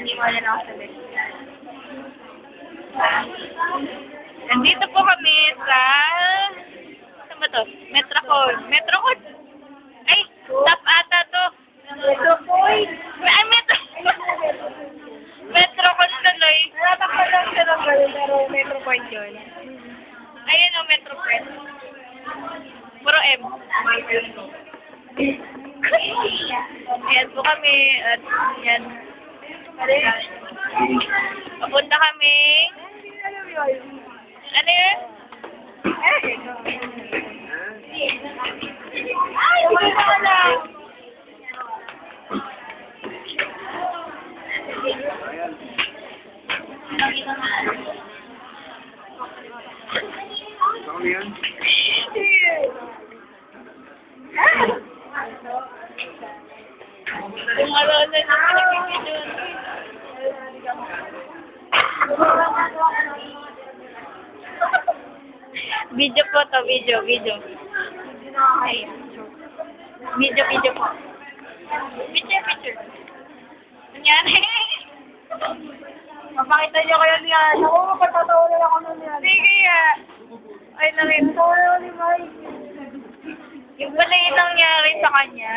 hindi mo na nakasabi. Nandito po kami sa... Saan ba to? Metrocon. Metrocon? Ay, top ata to. Metropoint. Ay, Metrocon tuloy. Natatakot lang siya ng gano'n, pero Metropoint yun. Ayun o, Metropoint. Puro M. Ayan po kami. At yan. Papunta kami. Ano yun? Ay, hindi ko alam. Ano yan? Kung ano na pinag-video. Video po to, video. Ay. Video po. Picture. Nangyari. Mapakita niyo kayo niyan. Ako, patatawa na ako nun yan. Sige ya. Ay, narin. Tawa na ni Mike. Yung pala yung nangyari sa kanya.